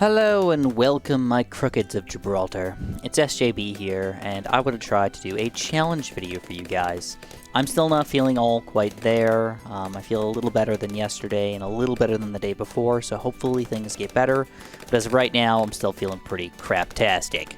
Hello and welcome, my crookeds of Gibraltar. It's SJB here, and I want to try to do a challenge video for you guys. I'm still not feeling all quite there. I feel a little better than yesterday and a little better than the day before, so hopefully things get better. But as of right now, I'm still feeling pretty craptastic.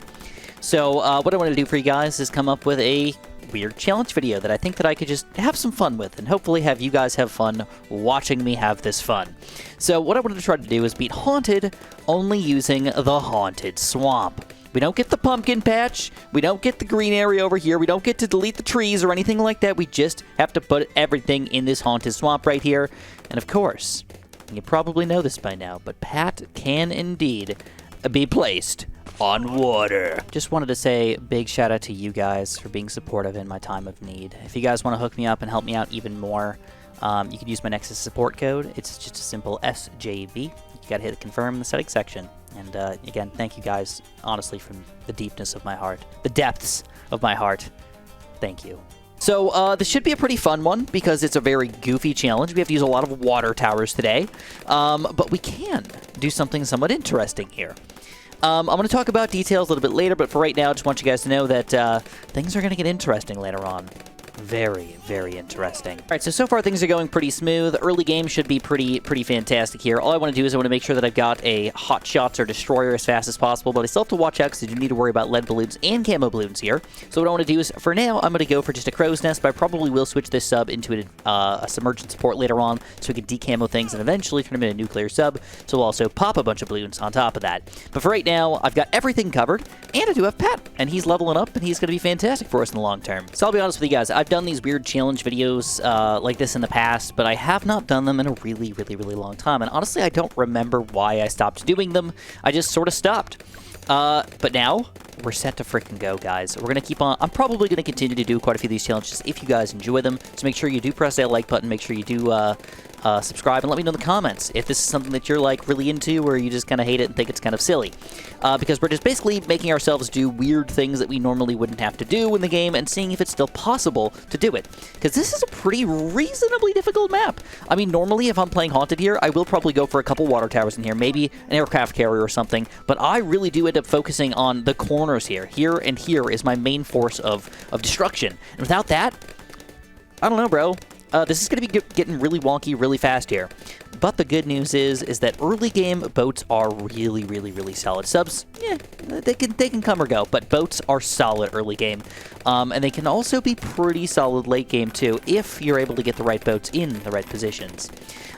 So what I want to do for you guys is come up with a weird challenge video that I think that I could just have some fun with, and hopefully have you guys have fun watching me have this fun. So what I wanted to try to do is beat Haunted only using the Haunted Swamp. We don't get the pumpkin patch, we don't get the green area over here, we don't get to delete the trees or anything like that, we just have to put everything in this Haunted Swamp right here. And of course, you probably know this by now, but Pat can indeed be placed on water. Just wanted to say a big shout out to you guys for being supportive in my time of need. If you guys want to hook me up and help me out even more, you can use my Nexus support code. It's just a simple SJB. You gotta hit the confirm in the settings section. And again, thank you guys, honestly, from the deepness of my heart, the depths of my heart. Thank you. So this should be a pretty fun one because it's a very goofy challenge. We have to use a lot of water towers today, but we can do something somewhat interesting here. I'm going to talk about details a little bit later, but for right now, I just want you guys to know that things are going to get interesting later on. Very, very interesting. All right, so far things are going pretty smooth. Early game should be pretty fantastic here. All I want to do is I want to make sure that I've got a hot shots or destroyer as fast as possible, but I still have to watch out because I do need to worry about lead balloons and camo balloons here. So what I want to do is, for now, I'm going to go for just a crow's nest, but I probably will switch this sub into a submergent support later on so we can decamo things and eventually turn them into a nuclear sub, so we'll also pop a bunch of balloons on top of that. But for right now, I've got everything covered, and I do have Pat, and he's leveling up, and he's going to be fantastic for us in the long term. So I'll be honest with you guys, I've done these weird challenge videos like this in the past, but I have not done them in a really long time. And honestly, I don't remember why I stopped doing them. I just sort of stopped. But now, we're set to freaking go, guys. We're going to keep on. I'm probably going to continue to do quite a few of these challenges if you guys enjoy them. So make sure you do press that like button. Make sure you do subscribe and let me know in the comments if this is something that you're like really into or you just kind of hate it and think it's kind of silly. Because we're just basically making ourselves do weird things that we normally wouldn't have to do in the game and seeing if it's still possible to do it. Because this is a pretty reasonably difficult map. I mean, normally if I'm playing Haunted here, I will probably go for a couple water towers in here, maybe an aircraft carrier or something, but I really do end up focusing on the corners here. Here and here is my main force of destruction. And without that, I don't know, bro. This is going to be getting really wonky really fast here. But the good news is that early game boats are really solid. Subs, yeah, they can come or go, but boats are solid early game. And they can also be pretty solid late game too, if you're able to get the right boats in the right positions.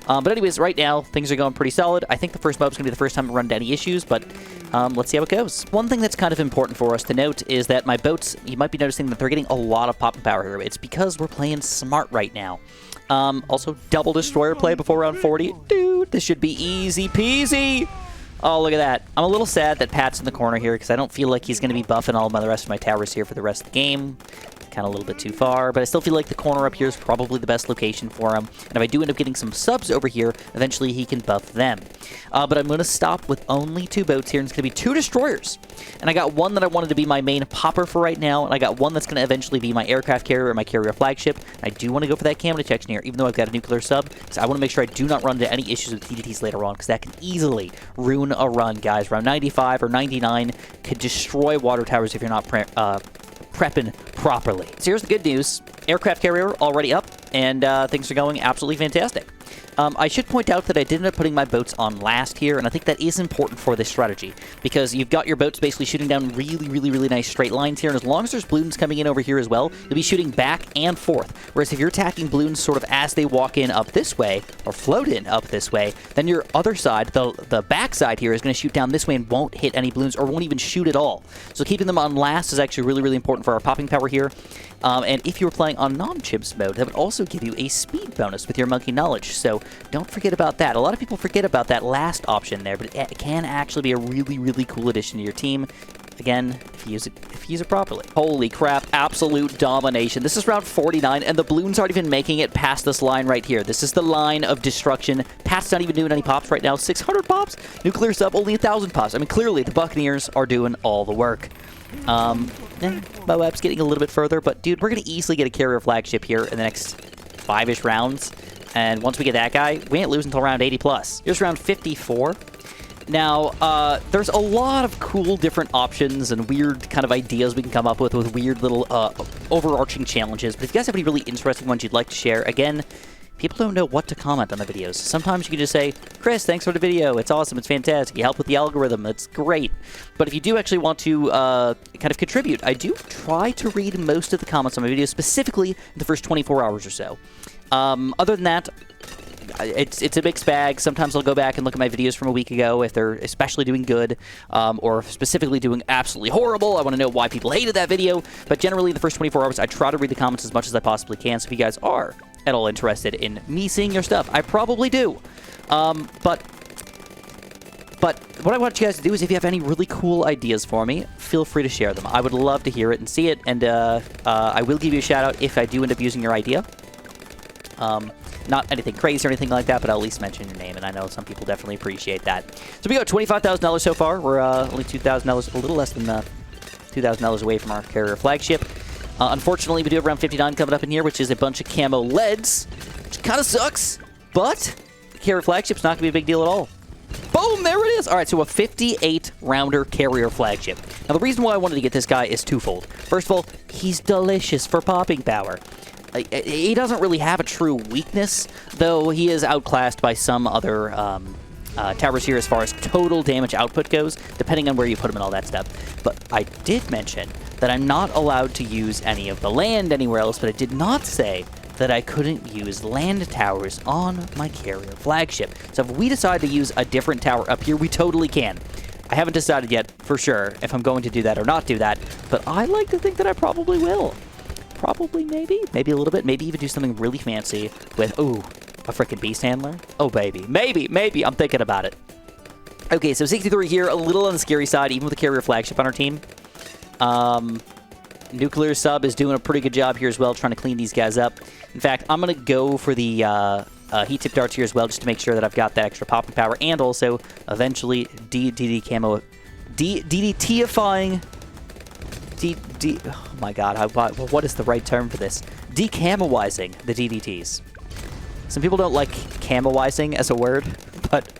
But anyways, right now, things are going pretty solid. I think the first mob's going to be the first time I run into any issues, but let's see how it goes. One thing that's kind of important for us to note is that my boats, you might be noticing that they're getting a lot of pop and power here. It's because we're playing smart right now. Also, double destroyer play before round 40. Dude, this should be easy peasy. Oh, look at that. I'm a little sad that Pat's in the corner here because I don't feel like he's going to be buffing all of the rest of my towers here for the rest of the game. Kind of a little bit too far, but I still feel like the corner up here is probably the best location for him. And if I do end up getting some subs over here, eventually he can buff them. But I'm going to stop with only 2 boats here, and it's going to be 2 destroyers. And I got one that I wanted to be my main popper for right now, and I got one that's going to eventually be my aircraft carrier or my carrier flagship. And I do want to go for that camo detection here, even though I've got a nuclear sub, because I want to make sure I do not run into any issues with TDTs later on, because that can easily ruin a run, guys. Round 95 or 99 could destroy water towers if you're not prepping properly. So here's the good news. Aircraft carrier already up, and things are going absolutely fantastic. I should point out that I did end up putting my boats on last here, and I think that is important for this strategy, because you've got your boats basically shooting down really nice straight lines here, and as long as there's balloons coming in over here as well, you'll be shooting back and forth. Whereas if you're attacking balloons sort of as they walk in up this way, or float in up this way, then your other side, the back side here, is going to shoot down this way and won't hit any balloons, or won't even shoot at all. So keeping them on last is actually really important for our popping power here. And if you were playing on non-Chimps mode, that would also give you a speed bonus with your monkey knowledge, so don't forget about that. A lot of people forget about that last option there, but it can actually be a really cool addition to your team. Again, if you use it properly. Holy crap, absolute domination. This is round 49, and the balloons aren't even making it past this line right here. This is the line of destruction. Pat's not even doing any pops right now. 600 pops? Nuclear sub, only 1,000 pops. I mean, clearly, the Buccaneers are doing all the work. Moab's getting a little bit further, but dude, we're going to easily get a carrier flagship here in the next 5-ish rounds. And once we get that guy, we ain't losing until round 80+. Here's round 54. Now, there's a lot of cool different options and weird kind of ideas we can come up with weird little overarching challenges. But if you guys have any really interesting ones you'd like to share, again, people don't know what to comment on the videos. Sometimes you can just say, Chris, thanks for the video. It's awesome. It's fantastic. You help with the algorithm. It's great. But if you do actually want to kind of contribute, I do try to read most of the comments on my videos, specifically in the first 24 hours or so. Other than that, it's a mixed bag. Sometimes I'll go back and look at my videos from a week ago if they're especially doing good, or specifically doing absolutely horrible. I want to know why people hated that video. But generally, the first 24 hours, I try to read the comments as much as I possibly can. So if you guys are at all interested in me seeing your stuff, I probably do. But what I want you guys to do is, if you have any really cool ideas for me, feel free to share them. I would love to hear it and see it, and I will give you a shout out if I do end up using your idea. Not anything crazy or anything like that, but I'll at least mention your name, and I know some people definitely appreciate that. So we got $25,000 so far. We're only $2,000, a little less than $2,000 away from our carrier flagship. Unfortunately, we do have round 59 coming up in here, which is a bunch of camo leads, which kind of sucks, but the carrier flagship's not going to be a big deal at all. Boom, there it is. All right, so a 58-rounder carrier flagship. Now, the reason why I wanted to get this guy is twofold. First of all, he's delicious for popping power. He doesn't really have a true weakness, though he is outclassed by some other towers here as far as total damage output goes, depending on where you put him and all that stuff. But I did mention that I'm not allowed to use any of the land anywhere else, but I did not say that I couldn't use land towers on my carrier flagship. So if we decide to use a different tower up here, we totally can. I haven't decided yet for sure if I'm going to do that or not do that, but I like to think that I probably will. Probably, maybe a little bit. Maybe even do something really fancy with, ooh, a freaking beast handler. Oh, baby. Maybe. I'm thinking about it. Okay, so 63 here, a little on the scary side, even with the carrier flagship on our team. Nuclear sub is doing a pretty good job here as well, trying to clean these guys up. In fact, I'm going to go for the heat tip darts here as well, just to make sure that I've got that extra popping power, and also eventually DDT-ifying. Oh my god, what is the right term for this? Decamoizing the DDTs. Some people don't like camoizing as a word, but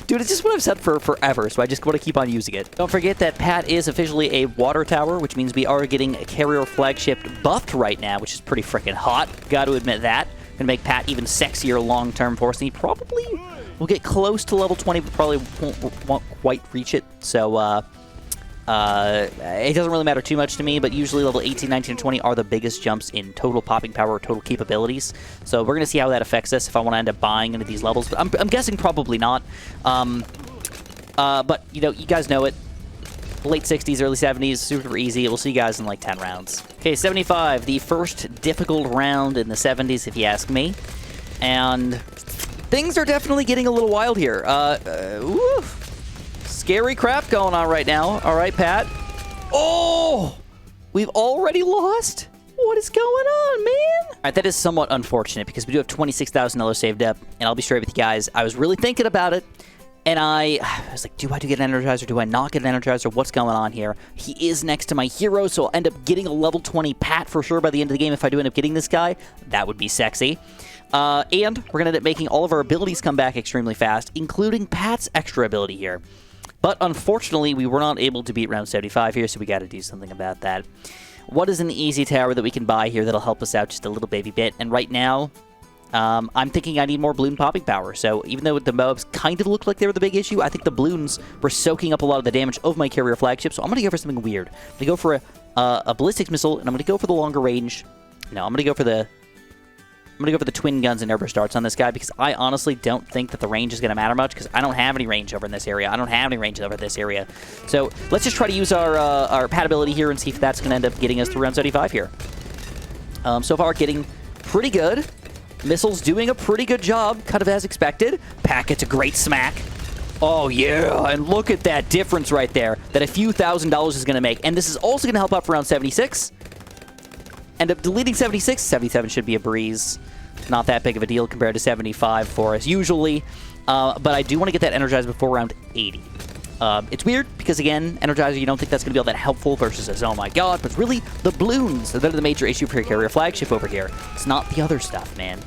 dude, it's just what I've said for forever, so I just want to keep on using it. Don't forget that Pat is officially a water tower, which means we are getting a carrier flagship buffed right now, which is pretty freaking hot. Got to admit that. Gonna make Pat even sexier long-term for us, and he probably will get close to level 20, but probably won't quite reach it, so it doesn't really matter too much to me, but usually level 18, 19, and 20 are the biggest jumps in total popping power or total capabilities. So we're going to see how that affects us if I want to end up buying into these levels. But I'm guessing probably not. But, you know, you guys know it. Late 60s, early 70s, super easy. We'll see you guys in like 10 rounds. Okay, 75, the first difficult round in the 70s, if you ask me. And things are definitely getting a little wild here. Scary crap going on right now. All right, Pat. Oh! We've already lost? What is going on, man? All right, that is somewhat unfortunate because we do have $26,000 saved up, and I'll be straight with you guys. I was really thinking about it, and I was like, do I get an Energizer? Do I not get an Energizer? What's going on here? He is next to my hero, so I'll end up getting a level 20 Pat for sure by the end of the game if I do end up getting this guy. That would be sexy. And we're going to end up making all of our abilities come back extremely fast, including Pat's extra ability here. But unfortunately, we were not able to beat round 75 here, so we got to do something about that. What is an easy tower that we can buy here that'll help us out just a little baby bit? And right now, I'm thinking I need more balloon popping power. So even though the mobs kind of looked like they were the big issue, I think the balloons were soaking up a lot of the damage of my carrier flagship. So I'm going to go for something weird. I'm going to go for a ballistics missile, and I'm going to go for the longer range. No, I'm going to go for the twin guns and nervous darts on this guy because I honestly don't think that the range is going to matter much because I don't have any range over in this area. So let's just try to use our Pat ability here and see if that's going to end up getting us through round 75 here. So far, getting pretty good. Missiles doing a pretty good job, kind of as expected. Pat gets a great smack. Oh, yeah, and look at that difference right there that a few $1,000s is going to make. And this is also going to help out for round 76. End up deleting 76. 77 should be a breeze. Not that big of a deal compared to 75 for us usually. But I do want to get that Energizer before round 80. It's weird because, again, Energizer, you don't think that's going to be all that helpful versus, oh my god, but it's really the balloons that are the major issue for your carrier flagship over here. It's not the other stuff, man.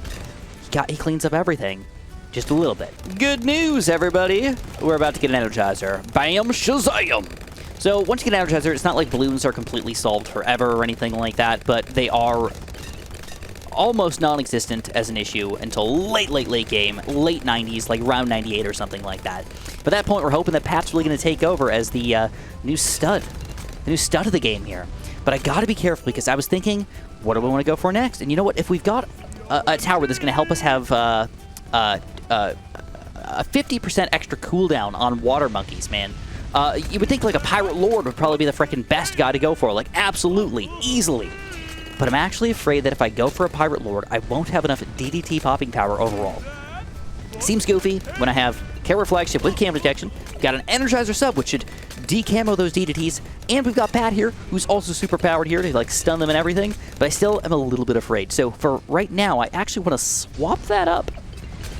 He cleans up everything. Just a little bit. Good news, everybody! We're about to get an Energizer. Bam, shazam! So, once you get an Energizer, it's not like balloons are completely solved forever or anything like that, but they are almost non-existent as an issue until late game, late 90s, like round 98 or something like that. But at that point, we're hoping that Pat's really going to take over as the new stud of the game here. But I got to be careful because I was thinking, what do we want to go for next? And you know what? If we've got a tower that's going to help us have a 50% extra cooldown on water monkeys, man. You would think like a Pirate Lord would probably be the freaking best guy to go for, like absolutely, easily. But I'm actually afraid that if I go for a Pirate Lord, I won't have enough DDT popping power overall. Seems goofy when I have Carrier Flagship with cam detection, got an Energizer sub, which should decamo those DDTs, and we've got Pat here, who's also super powered here to like stun them and everything, but I still am a little bit afraid. So for right now, I actually want to swap that up.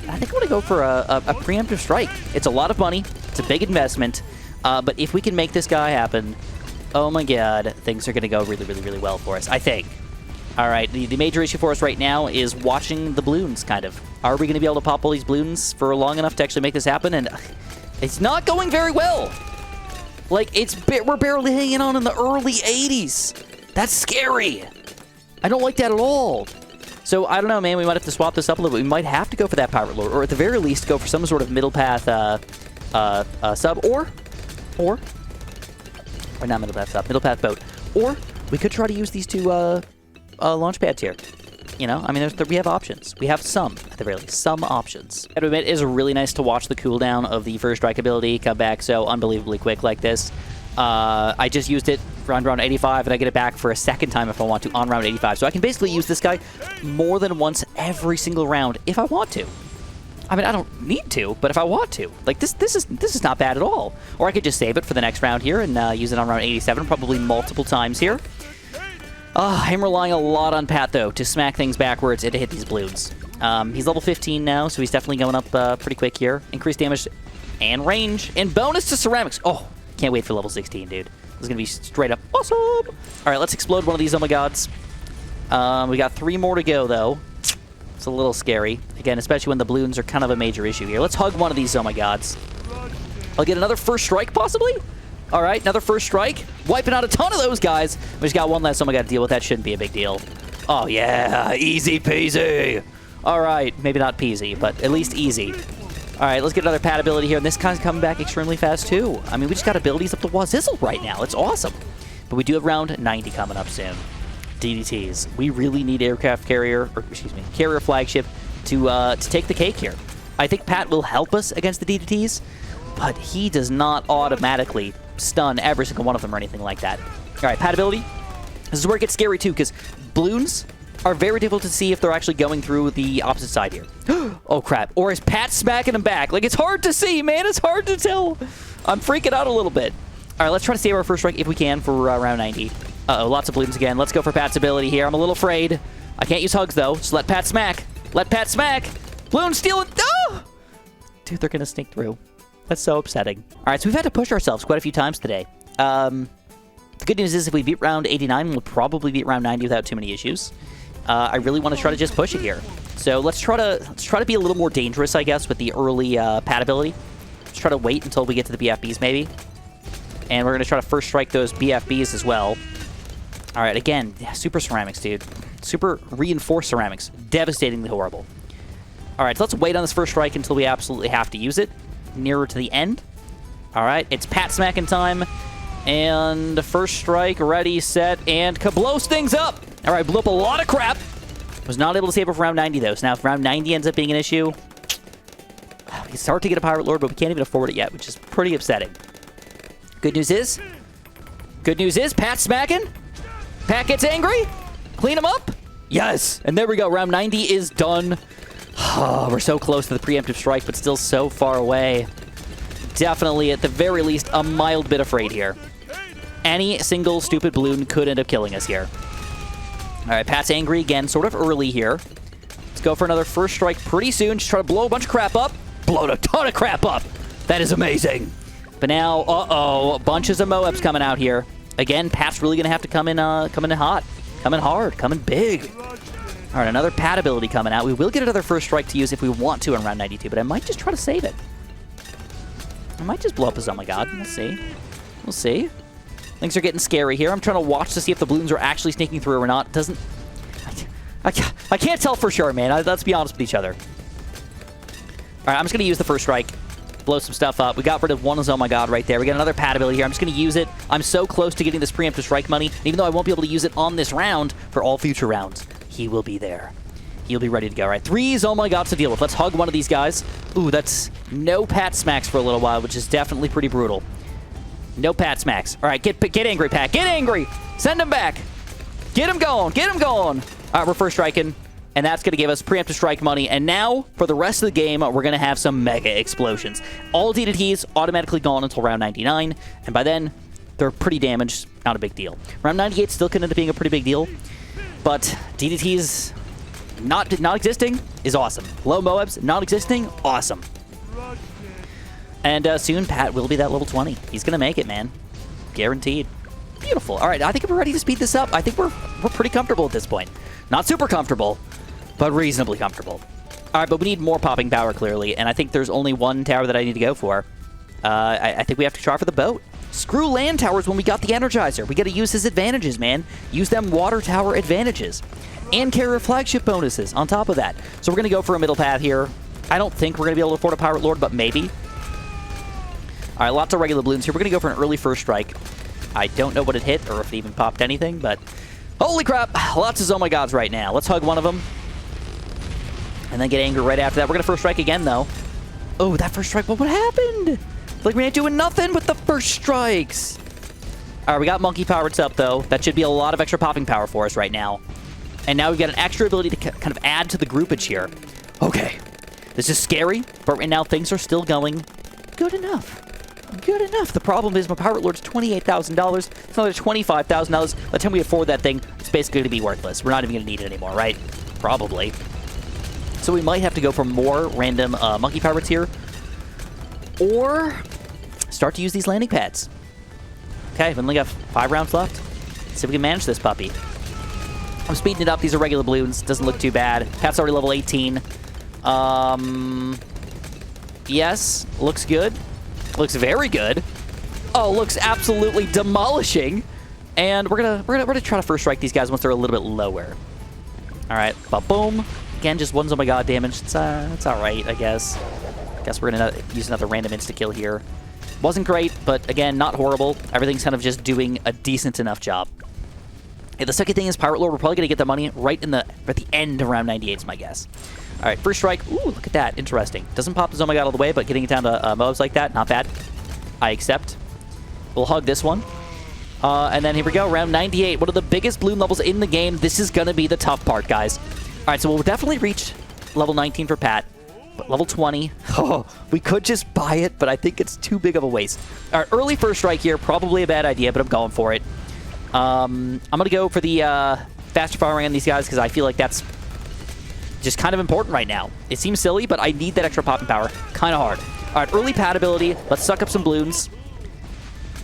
I think I want to go for a preemptive strike. It's a lot of money, it's a big investment, but if we can make this guy happen, oh my god, things are going to go really well for us, I think. All right, the major issue for us right now is watching the balloons, kind of. Are we going to be able to pop all these balloons for long enough to actually make this happen? And it's not going very well. Like, we're barely hanging on in the early 80s. That's scary. I don't like that at all. So, I don't know, man. We might have to swap this up a little bit. We might have to go for that Pirate Lord, or at the very least, go for some sort of middle path sub, or not middle path sub, middle path boat. Or we could try to use these two launch pads here. You know, I mean, we have options. We have some, at the very least, some options. I have to admit, it is really nice to watch the cooldown of the first strike ability come back so unbelievably quick like this. I just used it on round 85, and I get it back for a second time if I want to on round 85. So I can basically use this guy more than once every single round if I want to. I mean, I don't need to, but if I want to. Like, this is not bad at all. Or I could just save it for the next round here and use it on round 87, probably multiple times here. I'm relying a lot on Pat, though, to smack things backwards and to hit these balloons. He's level 15 now, so he's definitely going up pretty quick here. Increased damage and range. And bonus to ceramics. Oh, can't wait for level 16, dude. This is going to be straight up awesome. All right, let's explode one of these, oh my gods. We got 3 more to go, though. It's a little scary. Again, especially when the balloons are kind of a major issue here. Let's hug one of these, oh my gods. I'll get another first strike, possibly? All right, another first strike. Wiping out a ton of those guys. We just got one less, so I got to deal with. That shouldn't be a big deal. Oh, yeah. Easy peasy. All right. Maybe not peasy, but at least easy. All right, let's get another Pat ability here. And this guy's coming back extremely fast, too. I mean, we just got abilities up the wazizzle right now. It's awesome. But we do have round 90 coming up soon. DDTs. We really need aircraft carrier, or excuse me, carrier flagship to take the cake here. I think Pat will help us against the DDTs, but he does not automatically stun every single one of them or anything like that. All right, Pat ability. This is where it gets scary, too, because balloons are very difficult to see if they're actually going through the opposite side here. Oh, crap. Or is Pat smacking him back? Like, it's hard to see, man. It's hard to tell. I'm freaking out a little bit. All right, let's try to save our first strike if we can for round 90. Uh-oh, lots of balloons again. Let's go for Pat's ability here. I'm a little afraid. I can't use hugs, though. Just let Pat smack. Let Pat smack. Balloon steal it. Oh! Dude, they're going to sneak through. That's so upsetting. All right, so we've had to push ourselves quite a few times today. The good news is if we beat round 89, we'll probably beat round 90 without too many issues. I really want to try to just push it here. So let's try to be a little more dangerous, I guess, with the early Pat ability. Let's try to wait until we get to the BFBs, maybe. And we're going to try to first strike those BFBs as well. All right, again, yeah, super ceramics, dude. Super reinforced ceramics. Devastatingly horrible. All right, so let's wait on this first strike until we absolutely have to use it. Nearer to the end. All right, it's Pat smacking time. And the first strike, ready, set, and kablows things up. All right, blew up a lot of crap. Was not able to save it for round 90, though. So now if round 90 ends up being an issue, we can start to get a Pirate Lord, but we can't even afford it yet, which is pretty upsetting. Good news is, Pat smacking. Pat gets angry. Clean him up. Yes, and there we go. Round 90 is done. Oh, we're so close to the preemptive strike, but still so far away. Definitely, at the very least, a mild bit afraid here. Any single stupid balloon could end up killing us here. All right, Pat's angry again, sort of early here. Let's go for another first strike pretty soon. Just try to blow a bunch of crap up. Blowed a ton of crap up. That is amazing. But now, uh-oh, bunches of Moabs coming out here. Again, Pat's really going to have to come in hot. Coming hard. Coming big. All right, another pad ability coming out. We will get another first strike to use if we want to in round 92, but I might just try to save it. I might just blow up his Oh My God. We'll see. We'll see. Things are getting scary here. I'm trying to watch to see if the balloons are actually sneaking through or not. Doesn't... I can't tell for sure, man. Let's be honest with each other. All right, I'm just going to use the first strike. Blow some stuff up. We got rid of one Oh My God right there. We got another pad ability here. I'm just going to use it. I'm so close to getting this preemptive strike money. Even though I won't be able to use it on this round, for all future rounds, he will be there. He'll be ready to go. All right, 3 Oh My Gods to deal with. Let's hug one of these guys. Ooh, that's no pat smacks for a little while, which is definitely pretty brutal. No pat smacks. All right, get angry, Pat. Get angry. Send him back. Get him going. Get him going. All right, we're first striking, and that's going to give us preemptive strike money. And now, for the rest of the game, we're going to have some mega explosions. All DDTs automatically gone until round 99, and by then, they're pretty damaged. Not a big deal. Round 98 still could end up being a pretty big deal, but DDTs not existing is awesome. Low Moabs not existing, awesome. And soon, Pat will be that level 20. He's going to make it, man. Guaranteed. Beautiful. All right, I think we're ready to speed this up. I think we're pretty comfortable at this point. Not super comfortable, but reasonably comfortable. All right, but we need more popping power, clearly, and I think there's only one tower that I need to go for. I think we have to try for the boat. Screw land towers when we got the Energizer. We got to use his advantages, man. Use them water tower advantages. And carry flagship bonuses on top of that. So we're going to go for a middle path here. I don't think we're going to be able to afford a Pirate Lord, but maybe. All right, lots of regular balloons here. We're going to go for an early first strike. I don't know what it hit or if it even popped anything, but holy crap, lots of Oh My Gods right now. Let's hug one of them and then get angry right after that. We're going to first strike again, though. Oh, that first strike, what happened? Like we ain't doing nothing with the first strikes. All right, we got Monkey Pirates up, though. That should be a lot of extra popping power for us right now. And now we've got an extra ability to kind of add to the groupage here. Okay, this is scary, but right now things are still going good enough. Good enough. The problem is my Pirate Lord's $28,000. It's another $25,000. By the time we afford that thing, it's basically going to be worthless. We're not even going to need it anymore, right? Probably. So we might have to go for more random Monkey Pirates here. Or start to use these landing pads. Okay, we've only got 5 rounds left. Let's see if we can manage this puppy. I'm speeding it up. These are regular balloons. Doesn't look too bad. Pat's already level 18. Yes, looks good. Looks very good. Oh, looks absolutely demolishing. And we're gonna try to first strike these guys once they're a little bit lower. All right, boom. Again, just 1 Oh My God damage. It's all right, I guess. Guess we're gonna use another random insta kill here. Wasn't great, but again, not horrible. Everything's kind of just doing a decent enough job. Yeah, the second thing is Pirate Lord. We're probably gonna get the money right at the end of round 98 is my guess. All right, first strike. Ooh, look at that. Interesting. Doesn't pop the Oh My God all the way, but getting it down to mobs like that, not bad. I accept. We'll hug this one. And then here we go, round 98. One of the biggest balloon levels in the game. This is going to be the tough part, guys. All right, so we'll definitely reach level 19 for Pat. But level 20, oh, we could just buy it, but I think it's too big of a waste. All right, early first strike here. Probably a bad idea, but I'm going for it. I'm going to go for the faster firing on these guys because I feel like that's just kind of important right now. It seems silly, but I need that extra popping power. Kind of hard. All right, early pad ability. Let's suck up some balloons.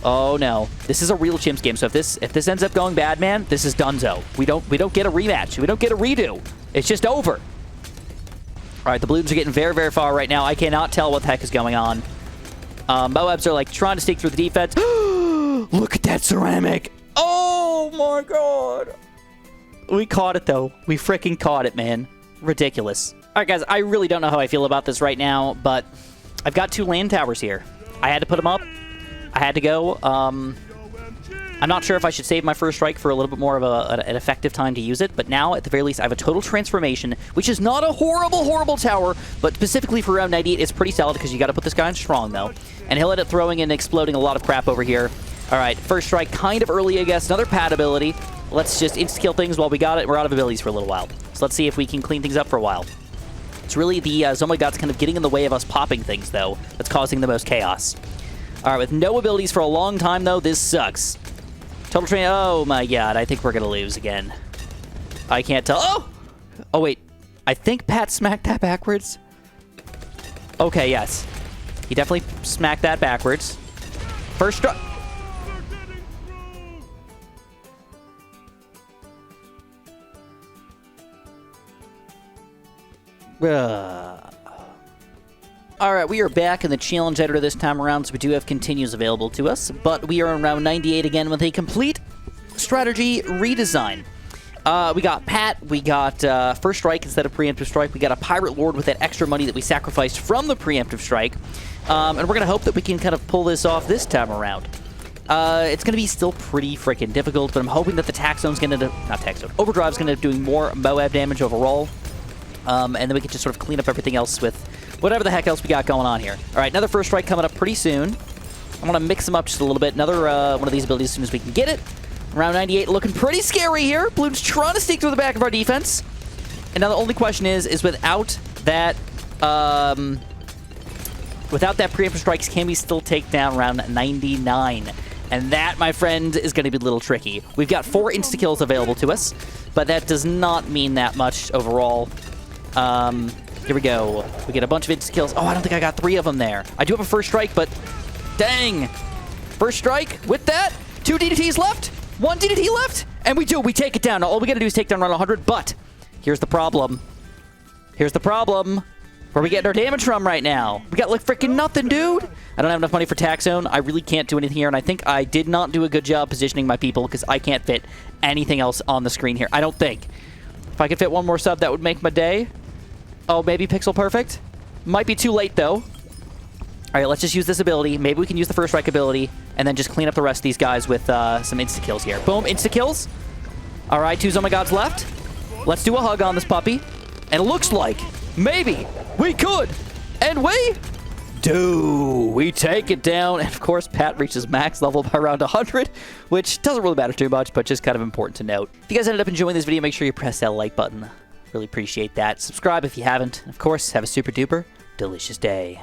Oh no, this is a real Chimps game. So if this ends up going bad, man, this is donezo. We don't get a rematch. We don't get a redo. It's just over. All right, the balloons are getting very, very far right now. I cannot tell what the heck is going on. Moabs are like trying to stick through the defense. Look at that ceramic. Oh my God. We caught it though. We freaking caught it, man. Ridiculous. All right, guys, I really don't know how I feel about this right now, but I've got 2 land towers here. I had to put them up. I had to go. I'm not sure if I should save my first strike for a little bit more of an effective time to use it, but now, at the very least, I have a total transformation, which is not a horrible, horrible tower, but specifically for round 98, it's pretty solid because you got to put this guy on strong, though. And he'll end up throwing and exploding a lot of crap over here. All right, first strike kind of early, I guess. Another pad ability. Let's just insta-kill things while we got it. We're out of abilities for a little while. So let's see if we can clean things up for a while. It's really the Oh My God's kind of getting in the way of us popping things, though, that's causing the most chaos. All right, with no abilities for a long time, though, this sucks. Total train. Oh, my God. I think we're going to lose again. I can't tell. Oh! Oh, wait. I think Pat smacked that backwards. Okay, yes. He definitely smacked that backwards. First strike. Alright, we are back in the challenge editor this time around, so we do have continues available to us, but we are in round 98 again with a complete strategy redesign. We got Pat, we got First Strike instead of Preemptive Strike, we got a Pirate Lord with that extra money that we sacrificed from the Preemptive Strike, and we're going to hope that we can kind of pull this off this time around. It's going to be still pretty freaking difficult, but I'm hoping that the Tax Zone's going to... Not Tax Zone. Overdrive's going to be doing more Moab damage overall, and then we can just sort of clean up everything else with whatever the heck else we got going on here. All right, another First Strike coming up pretty soon. I want to mix them up just a little bit. Another one of these abilities as soon as we can get it. Round 98 looking pretty scary here. Bloons trying to sneak through the back of our defense. And now the only question is without that preemptive strikes, can we still take down round 99? And that, my friend, is going to be a little tricky. We've got 4 insta-kills available to us, but that does not mean that much overall. Here we go. We get a bunch of insta-kills. Oh, I don't think I got 3 of them there. I do have a First Strike, but dang. First Strike with that. 2 DDTs left. 1 DDT left. And we do. We take it down. All we got to do is take down around 100, but here's the problem. Here's the problem. Where are we getting our damage from right now? We got like freaking nothing, dude. I don't have enough money for Tax Zone. I really can't do anything here, and I think I did not do a good job positioning my people because I can't fit anything else on the screen here. I don't think. If I could fit one more sub, that would make my day. Oh, maybe Pixel Perfect? Might be too late, though. All right, let's just use this ability. Maybe we can use the First Strike ability and then just clean up the rest of these guys with some insta-kills here. Boom, insta-kills. All right, 2 Zomagods left. Let's do a hug on this puppy. And it looks like maybe we could. And we do. We take it down. And, of course, Pat reaches max level by around 100, which doesn't really matter too much, but just kind of important to note. If you guys ended up enjoying this video, make sure you press that like button. Really appreciate that. Subscribe if you haven't. Of course, have a super duper delicious day.